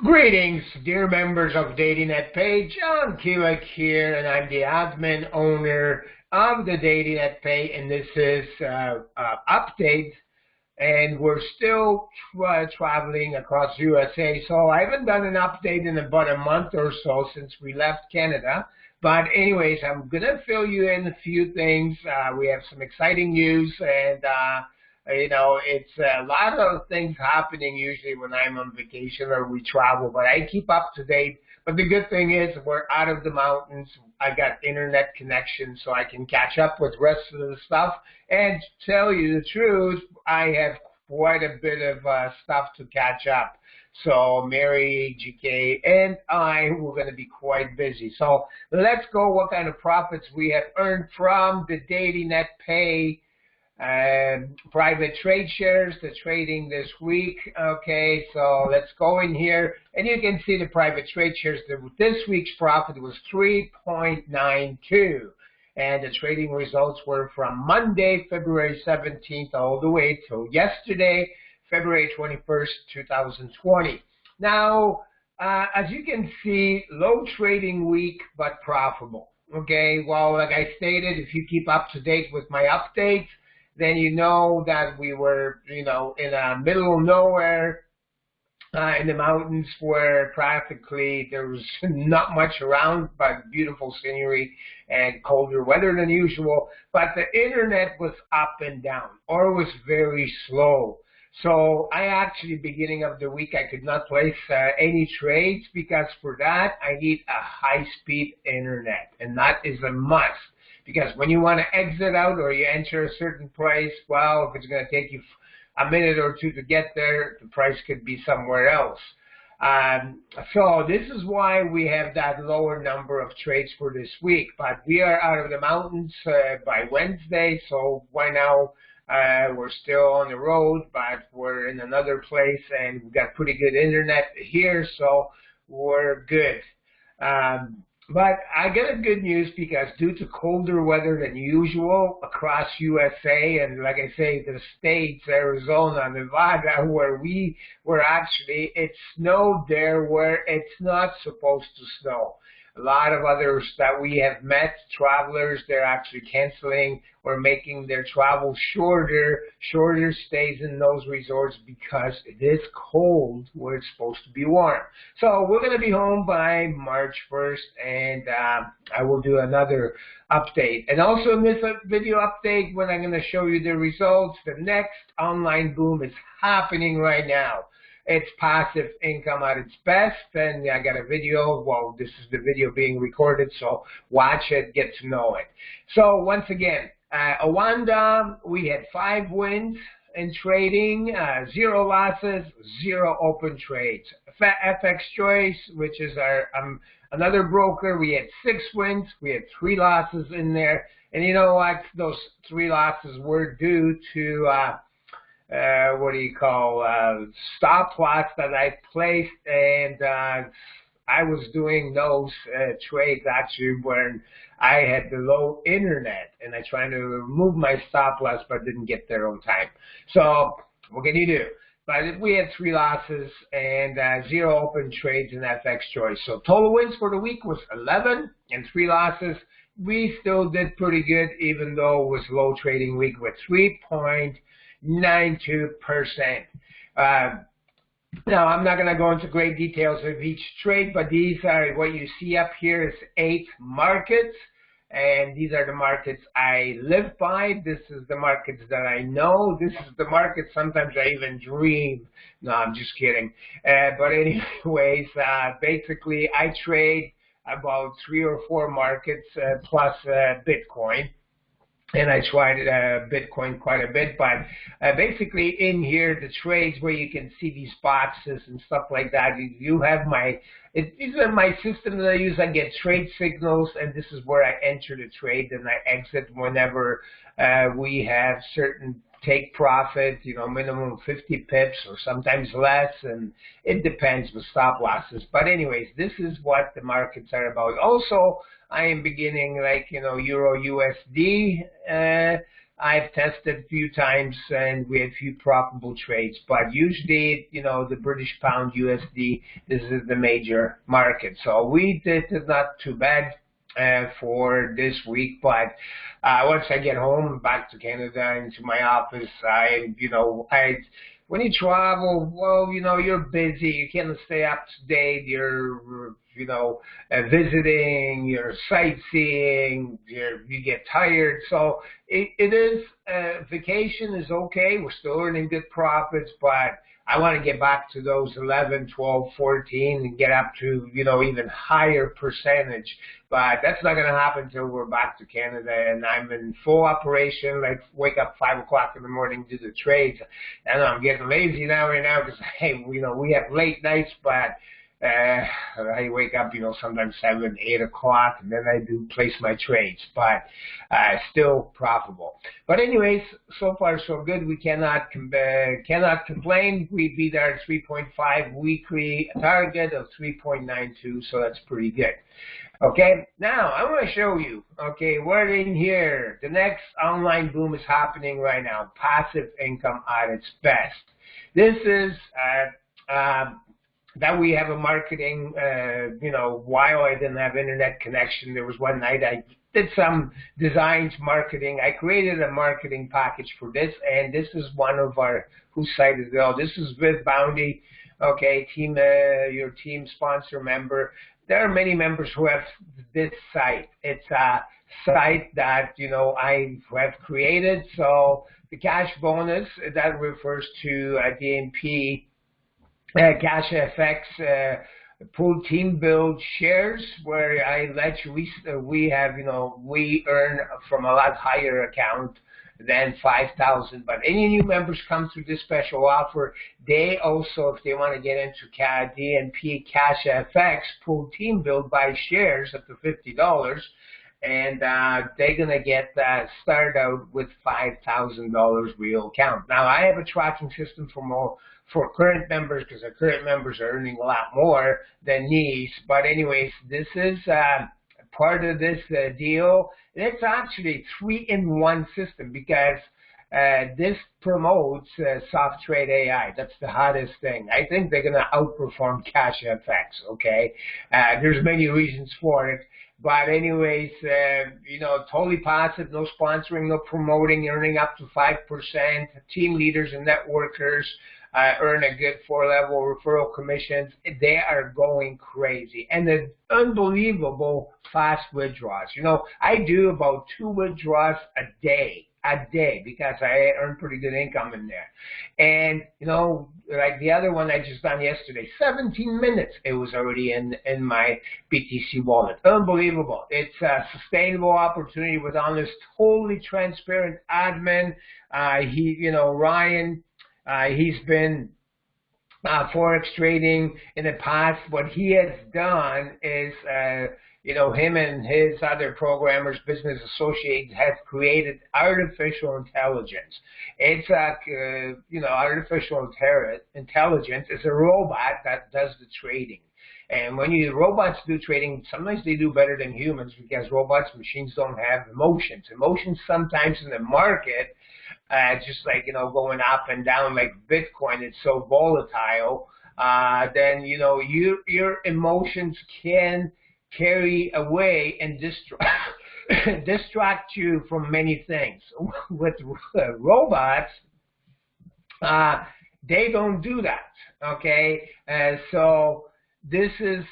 Greetings, dear members of DailyNetPay. John Kielec here, and I'm the admin owner of the DailyNetPay, and this is updates. And we're still traveling across USA, so I haven't done an update in about a month or so since we left Canada. But anyways, I'm gonna fill you in a few things. We have some exciting news, and it's a lot of things happening usually when I'm on vacation or we travel, but I keep up to date. But the good thing is we're out of the mountains. I got internet connection so I can catch up with the rest of the stuff. And to tell you the truth, I have quite a bit of stuff to catch up. So Mary, GK, and I were going to be quite busy. So let's go what kind of profits we have earned from the DailyNetPay private trade shares, the trading this week. Okay, so let's go in here, and you can see the private trade shares. This week's profit was 3.92, and the trading results were from Monday, February 17th, all the way till yesterday, February 21st, 2020. Now, as you can see, low trading week, but profitable. Okay, well, like I stated, if you keep up to date with my updates, then you know that we were, in the middle of nowhere in the mountains where practically there was not much around but beautiful scenery and colder weather than usual. But the internet was up and down, or was very slow. So I actually, beginning of the week, I could not place any trades because for that I need a high-speed internet, and that is a must. Because when you want to exit out or you enter a certain price, well, if it's going to take you a minute or two to get there, the price could be somewhere else. So this is why we have that lower number of trades for this week. But we are out of the mountains by Wednesday, so right now we're still on the road, but we're in another place, and we've got pretty good internet here, so we're good. But I get a good news because due to colder weather than usual across USA, and like I say, the states, Arizona, Nevada, where we were actually, it snowed there where it's not supposed to snow. A lot of others that we have met, travelers, they're actually canceling or making their travel shorter stays in those resorts because it is cold where it's supposed to be warm. So we're going to be home by March 1st, and I will do another update. And also in this video update, when I'm going to show you the results, the next online boom is happening right now. It's passive income at its best, and I got a video. Well, this is the video being recorded, so watch it, get to know it. So once again, Awanda, we had 5 wins in trading, 0 losses, 0 open trades. FX Choice, which is our another broker, we had 6 wins, we had 3 losses in there, and you know what? Those 3 losses were due to stop loss that I placed, and I was doing those trades actually when I had the low internet, and I tried to remove my stop loss but didn't get there on time. So what can you do? But we had 3 losses and 0 open trades in FX Choice. So total wins for the week was 11 and 3 losses. We still did pretty good, even though it was low trading week with 3.92%. Now, I'm not going to go into great details of each trade, but these are what you see up here is 8 markets, and these are the markets I live by. This is the markets that I know. This is the market sometimes I even dream. No, I'm just kidding. But anyways, basically I trade about 3 or 4 markets plus Bitcoin. And I tried Bitcoin quite a bit, but basically in here, the trades where you can see these boxes and stuff like that, you have these are my system that I use. I get trade signals, and this is where I enter the trade, and I exit whenever we have certain take profit, minimum 50 pips or sometimes less, and it depends with stop losses. But anyways, this is what the markets are about. Also, I am beginning Euro USD I've tested a few times and we had a few profitable trades, but usually, the British pound USD, this is the major market. So we did not too bad for this week, but once I get home, back to Canada, into my office, when you travel, well, you're busy, you can't stay up to date, you're, visiting, you're sightseeing, you get tired. So it is, vacation is okay, we're still earning good profits, but I want to get back to those 11, 12, 14 and get up to, even higher percentage. But that's not going to happen until we're back to Canada and I'm in full operation, like wake up 5 o'clock in the morning, do the trades. And I'm getting lazy right now because, hey, we have late nights, but I wake up, sometimes 7, 8 o'clock, and then I do place my trades, but still profitable. But anyways, so far so good. We cannot complain. We beat our 3.5 weekly target of 3.92, so that's pretty good. Okay, now I want to show you, we're in here. The next online boom is happening right now. Passive income at its best. This is that we have a marketing, while I didn't have internet connection, there was one night I did some designs marketing. I created a marketing package for this, and this is one of our, whose site is it? Oh, this is with Bounty, team, your team sponsor member. There are many members who have this site. It's a site that, I have created. So the cash bonus, that refers to DNP, Cash FX, pool team build shares, where I let you, we have, we earn from a lot higher account than 5,000. But any new members come through this special offer, they also, if they want to get into DNP Cash FX pool team build, buy shares up to $50. And they're going to get started out with $5,000 real account. Now, I have a tracking system for current members, because our current members are earning a lot more than these. But anyways, this is part of this deal. It's actually a 3-in-1 system, because this promotes soft trade AI. That's the hottest thing. I think they're going to outperform Cash FX, There's many reasons for it. But anyways, totally passive, no sponsoring, no promoting, earning up to 5%. Team leaders and networkers earn a good 4-level referral commissions. They are going crazy. And the unbelievable fast withdrawals. I do about 2 withdrawals a day, because I earn pretty good income in there. And, like the other one I just done yesterday, 17 minutes, it was already in my BTC wallet. Unbelievable. It's a sustainable opportunity with honest, totally transparent admin. Ryan, he's been Forex trading in the past. What he has done is, him and his other programmers, business associates, have created artificial intelligence. It's artificial intelligence is a robot that does the trading. And when robots do trading, sometimes they do better than humans, because machines don't have emotions. Emotions sometimes in the market, just like, going up and down like Bitcoin, it's so volatile, then, your emotions can carry away and distract you from many things. With robots, they don't do that, so this is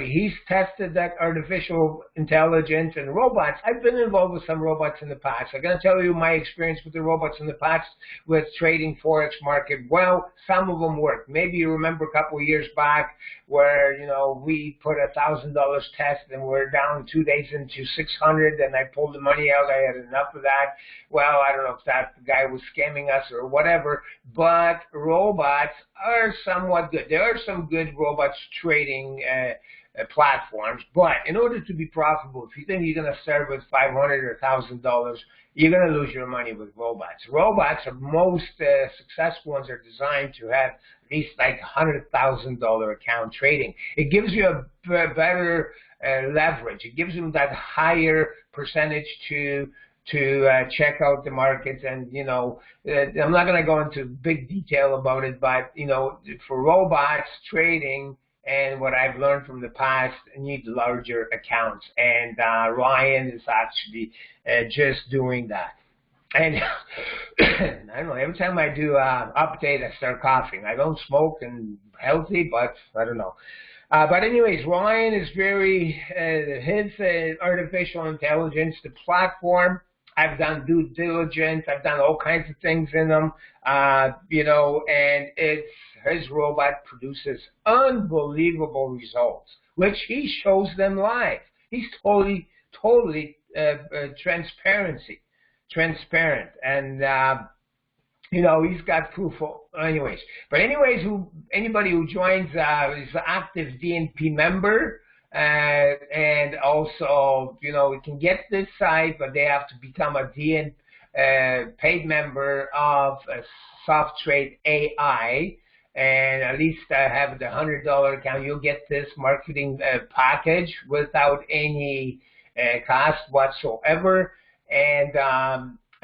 he's tested that artificial intelligence and robots. I've been involved with some robots in the past. I'm going to tell you my experience with the robots in the past with trading Forex market. Well, some of them work. Maybe you remember a couple of years back where, we put $1,000 test and we're down 2 days into 600, and I pulled the money out. I had enough of that. Well, I don't know if that guy was scamming us or whatever, but robots are somewhat good. There are some good robots trading platforms, but in order to be profitable, if you think you're going to start with $500 or $1,000, you're going to lose your money with robots. Robots, are most successful ones, are designed to have at least like $100,000 account trading. It gives you a better leverage. It gives them that higher percentage to to check out the markets. And, you know, I'm not going to go into big detail about it, but, you know, for robots trading and what I've learned from the past, I need larger accounts. And Ryan is actually just doing that. And I don't know, every time I do update, I start coughing. I don't smoke and healthy, but I don't know. But anyways, Ryan is very, his artificial intelligence, the platform, I've done due diligence, I've done all kinds of things in them, you know, and his robot produces unbelievable results, which he shows them live. He's totally transparent, and you know, he's got proof. Anyways, anybody who joins is an active DNP member, and also, you know, we can get this site, but they have to become a paid member of SoftTrade AI. And at least have the $100 account. You'll get this marketing package without any cost whatsoever. And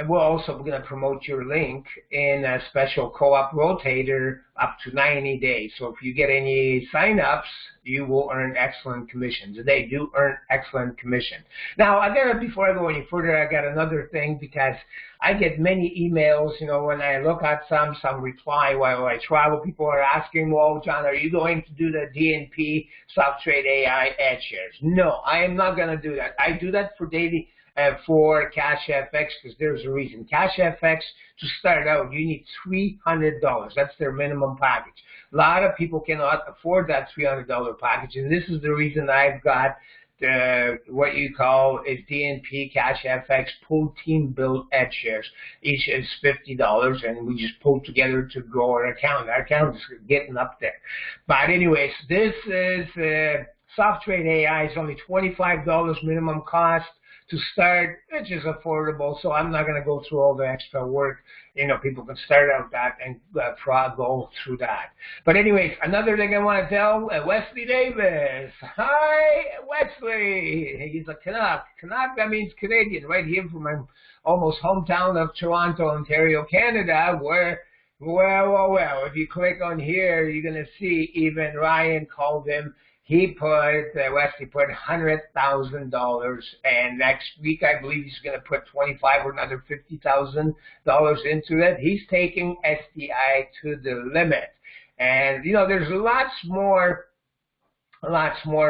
we're also going to promote your link in a special co-op rotator up to 90 days. So if you get any sign-ups, you will earn excellent commissions. They do earn excellent commission. Now, before I go any further, I got another thing, because I get many emails, you know, when I look at some reply while I travel. People are asking, well, John, are you going to do the DNP SoftTrade AI ad shares? No, I am not going to do that. I do that for for Cash FX, because there's a reason. Cash FX, to start out, you need $300. That's their minimum package. A lot of people cannot afford that $300 package, and this is the reason I've got what you call a DNP Cash FX pool team build ad shares. Each is $50, and we just pull together to grow our account. Our account is getting up there. But anyways, this is SoftTrade AI. Is only $25 minimum cost to start, which is affordable, so I'm not going to go through all the extra work. You know, people can start out that and go through that. But anyways, another thing I want to tell, Wesley Davis. Hi, Wesley. He's a Canuck. Canuck, that means Canadian, right here from my almost hometown of Toronto, Ontario, Canada, where, well, if you click on here, you're going to see even Ryan called him. Wesley put $100,000, and next week I believe he's going to put 25 or another $50,000 into it. He's taking SDI to the limit, and you know, there's lots more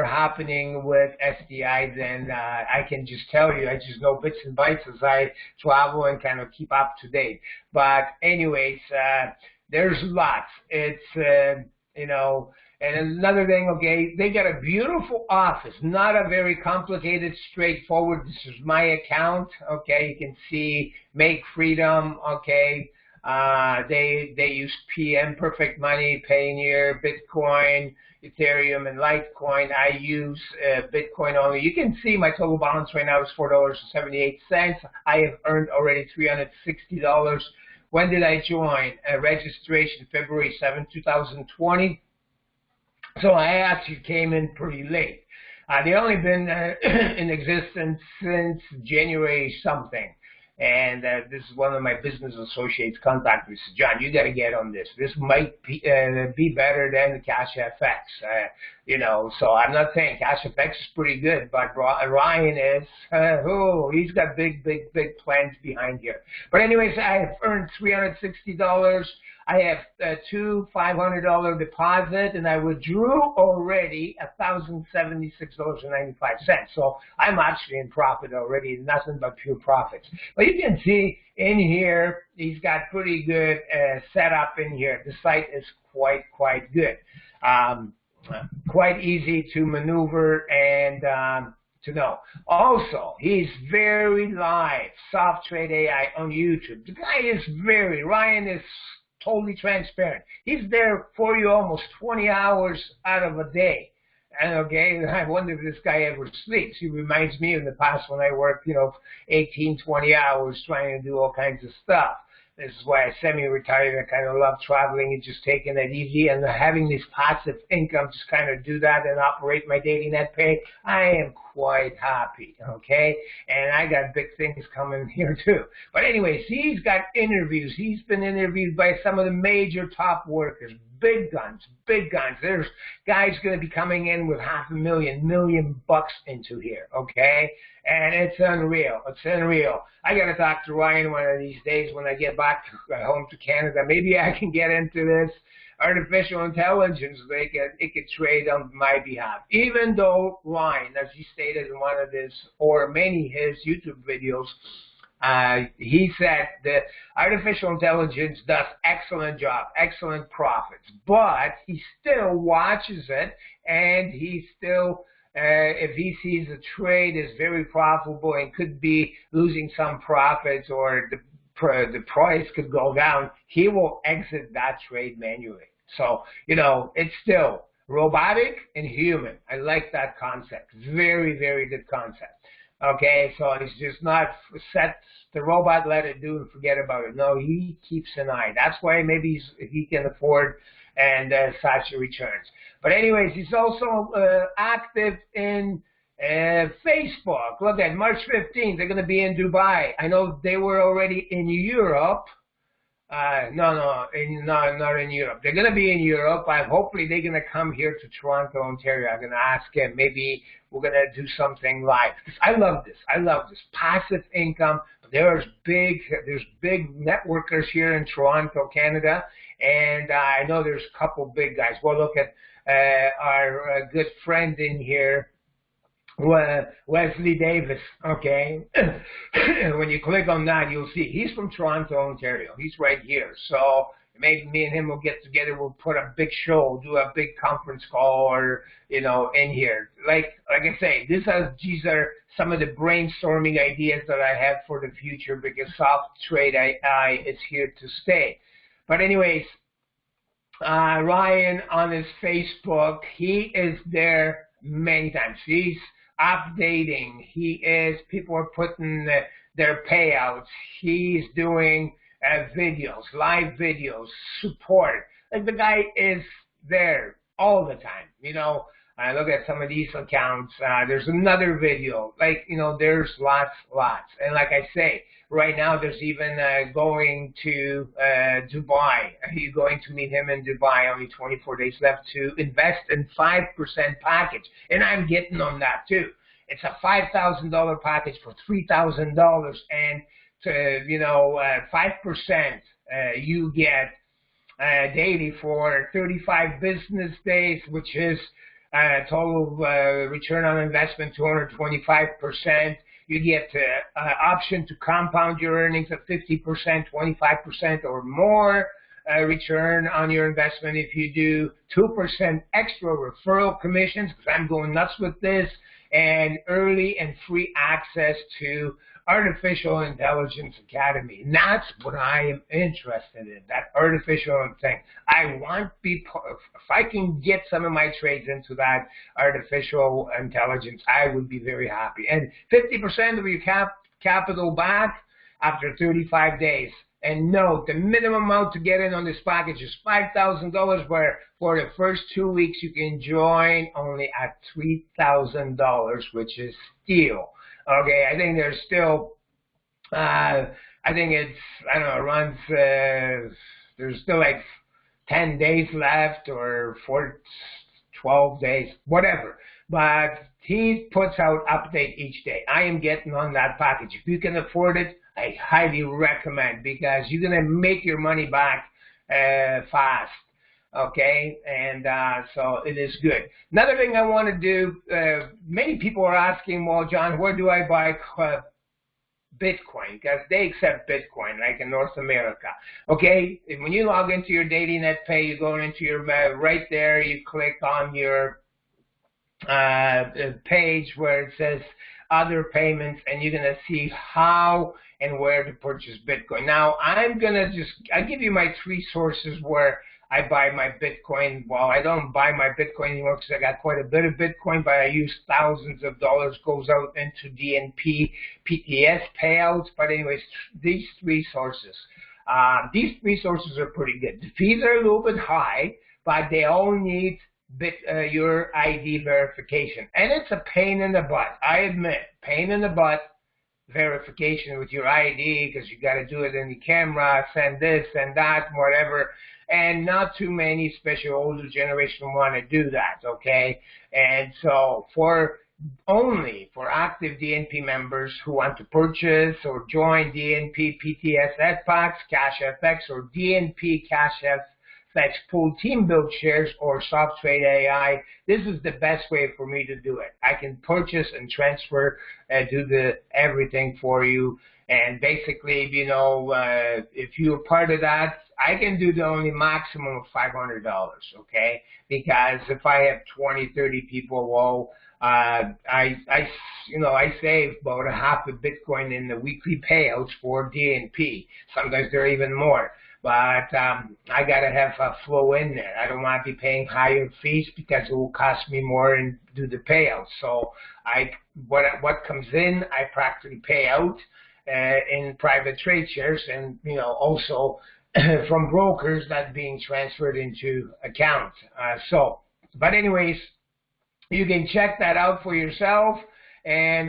happening with SDI than I can just tell you. I just know bits and bytes as I travel and kind of keep up to date. But anyways, there's lots. It's you know. And another thing, okay, they got a beautiful office, not a very complicated, straightforward. This is my account, okay. You can see Make Freedom, okay. They use PM, Perfect Money, Payoneer, Bitcoin, Ethereum, and Litecoin. I use Bitcoin only. You can see my total balance right now is $4.78. I have earned already $360. When did I join? Registration February 7, 2020. So I actually came in pretty late. They've only been in existence since January something. And this is one of my business associates contacted me. Said, John, you got to get on this. This might be better than the Cash FX. You know, so I'm not saying Cash FX is pretty good, but Ryan is, he's got big plans behind here. But anyways, I have earned $360. I have two $500 deposit, and I withdrew already $1,076.95. So I'm actually in profit already, nothing but pure profits. But you can see in here, he's got pretty good setup in here. The site is quite good, quite easy to maneuver and to know. Also, he's very live, SoftTrade AI on YouTube. The guy is Ryan is totally transparent. He's there for you almost 20 hours out of a day. And okay, I wonder if this guy ever sleeps. He reminds me of the past when I worked, 18, 20 hours trying to do all kinds of stuff. This is why I semi-retired. I kind of love traveling and just taking it easy and having this passive income, just kind of do that and operate my DailyNetPay. I am quite happy, okay? And I got big things coming here too. But anyways, he's got interviews. He's been interviewed by some of the major top workers, big guns, big guns. There's guys going to be coming in with $500,000, $1 million into here, okay? And it's unreal. It's unreal. I got to talk to Ryan one of these days when I get back home to Canada. Maybe I can get into this artificial intelligence. It could trade on my behalf. Even though Ryan, as he stated in one of his, or many his YouTube videos, he said that artificial intelligence does excellent job, excellent profits, but he still watches it, and he still, if he sees a trade is very profitable and could be losing some profits, or the price could go down, he will exit that trade manually. So, you know, it's still robotic and human. I like that concept. Very, very good concept. Okay, so it's just not set the robot, let it do and forget about it. No, he keeps an eye. That's why maybe he can afford and such returns. But anyways, he's also active in Facebook. Look at March 15th, they're going to be in Dubai. I know they were already in Europe. Not in Europe. They're going to be in Europe. Hopefully they're going to come here to Toronto, Ontario. I'm going to ask him. Maybe we're going to do something live. I love this. I love this. Passive income. There's big networkers here in Toronto, Canada. And I know there's a couple big guys. Well, look at our good friend in here, Wesley Davis, okay? When you click on that, you'll see he's from Toronto, Ontario. He's right here. So maybe me and him will get together. We'll put a big show, do a big conference call, or, you know, in here. Like I say, these are some of the brainstorming ideas that I have for the future, because soft trade AI is here to stay. But anyways, Ryan on his Facebook, he is there many times. He's updating. People are putting their payouts. He's doing videos, live videos, support. Like, the guy is there all the time. You know, I look at some of these accounts. There's another video. Like, you know, there's lots. And like I say, right now there's even going to Dubai. You're going to meet him in Dubai. Only 24 days left to invest in 5% package. And I'm getting on that too. It's a $5,000 package for $3,000. And to, you know, 5% you get daily for 35 business days, which is total return on investment 225%. You get option to compound your earnings at 50%, 25% or more return on your investment if you do 2% extra referral commissions, because I'm going nuts with this, and early and free access to Artificial Intelligence Academy. And that's what I am interested in, that artificial thing. I want people, if I can get some of my trades into that artificial intelligence, I would be very happy. And 50% of your capital back after 35 days. And note, the minimum amount to get in on this package is $5,000, where for the first 2 weeks you can join only at $3,000, which is steal. Okay, I think there's still, I think it's, I don't know, runs, there's still like 10 days left, or 12 days, whatever. But he puts out update each day. I am getting on that package. If you can afford it, I highly recommend, because you're going to make your money back fast. Okay, and so it is good. Another thing I want to do, many people are asking, well, John, where do I buy Bitcoin? Because they accept Bitcoin, like in North America. Okay, and when you log into your DailyNetPay, you go into your, right there, you click on your page where it says other payments, and you're going to see how and where to purchase Bitcoin. Now, I'll give you my 3 sources where I buy my Bitcoin. Well, I don't buy my Bitcoin anymore because I got quite a bit of Bitcoin, but I use thousands of dollars goes out into DNP, PTS payouts. But anyways, these 3 sources. These 3 sources are pretty good. The fees are a little bit high, but they all need your ID verification. And it's a pain in the butt. I admit, pain in the butt verification with your ID, because you got to do it in the camera, send this and that, whatever. And not too many, especially older generation, want to do that, okay? And so only for active DNP members who want to purchase or join DNP PTS packs, Cash FX, or DNP Cash FX Pool Team Build shares or Soft Trade AI, this is the best way for me to do it. I can purchase and transfer and do everything for you. And basically, you know, if you're part of that, I can do the only maximum of $500, okay? Because if I have 20, 30 people, well, I save about a half a Bitcoin in the weekly payouts for DNP. Sometimes they're even more. But I got to have a flow in there. I don't want to be paying higher fees because it will cost me more and do the payouts. So what comes in, I practically pay out in private trade shares, and you know, also from brokers that being transferred into accounts. But anyways, you can check that out for yourself, and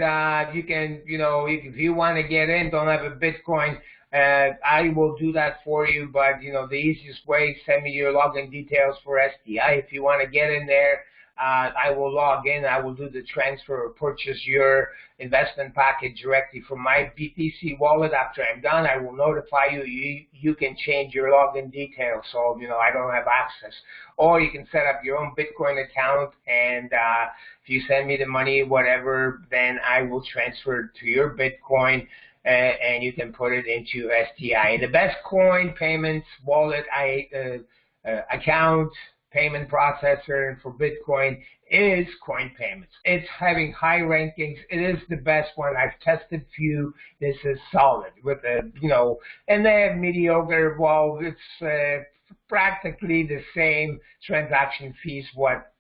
you can, you know, if you want to get in, don't have a Bitcoin, I will do that for you. But you know, the easiest way, send me your login details for STI. If you want to get in there, I will log in. I will do the transfer or purchase your investment package directly from my BTC wallet. After I'm done, I will notify you. You can change your login details, so you know I don't have access. Or you can set up your own Bitcoin account, and if you send me the money, whatever, then I will transfer it to your Bitcoin, and you can put it into STI. And the best coin payments wallet account payment processor for Bitcoin is Coin Payments. It's having high rankings. It is the best one. I've tested few. This is solid with you know, and they have mediocre. Well, it's practically the same transaction fees what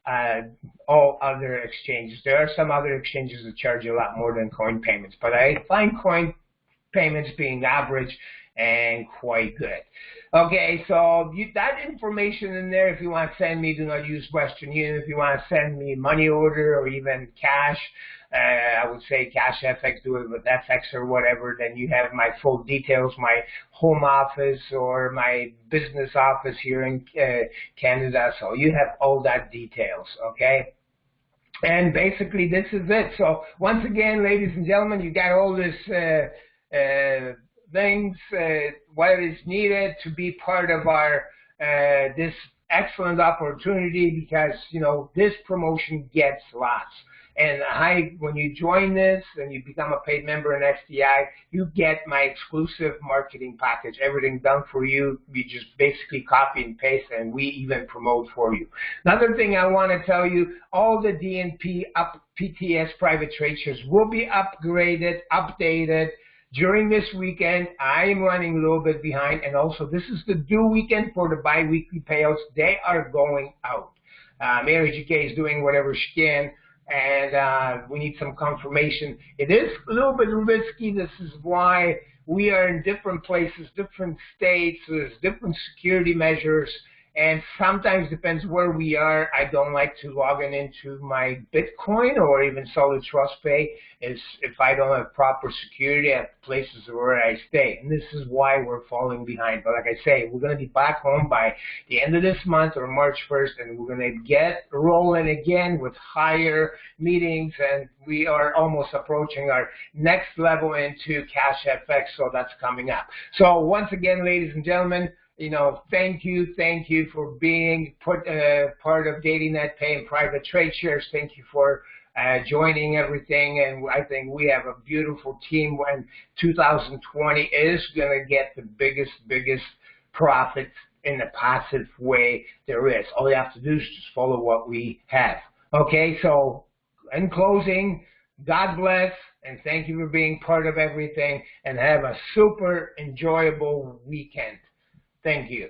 all other exchanges. There are some other exchanges that charge a lot more than Coin Payments, but I find Coin Payments being average and quite good. Okay, so that information in there, if you want to send me, do not use Western Union. If you want to send me money order or even cash, I would say Cash FX, do it with FX or whatever, then you have my full details, my home office or my business office here in Canada, so you have all that details, okay? And basically this is it. So once again, ladies and gentlemen, you got all this things, what is needed to be part of our this excellent opportunity, because you know this promotion gets lots. And when you join this and you become a paid member in STI, you get my exclusive marketing package, everything done for you. You just basically copy and paste, and we even promote for you. Another thing I want to tell you, all the DNP PTS private trade shares will be upgraded, updated during this weekend. I am running a little bit behind, and also this is the due weekend for the bi-weekly payouts. They are going out. Mary GK is doing whatever she can, and we need some confirmation. It is a little bit risky. This is why we are in different places, different states. There's different security measures. And sometimes depends where we are. I don't like to log into my Bitcoin or even Solid Trust Pay if I don't have proper security at places where I stay. And this is why we're falling behind. But like I say, we're going to be back home by the end of this month or March 1st, and we're going to get rolling again with higher meetings, and we are almost approaching our next level into Cash FX, so that's coming up. So once again, ladies and gentlemen, you know, thank you for being part of DailyNetPay and private trade shares. Thank you for joining everything, and I think we have a beautiful team. When 2020 is going to get the biggest profits in a passive way there is. All you have to do is just follow what we have. Okay, so in closing, God bless, and thank you for being part of everything, and have a super enjoyable weekend. Thank you.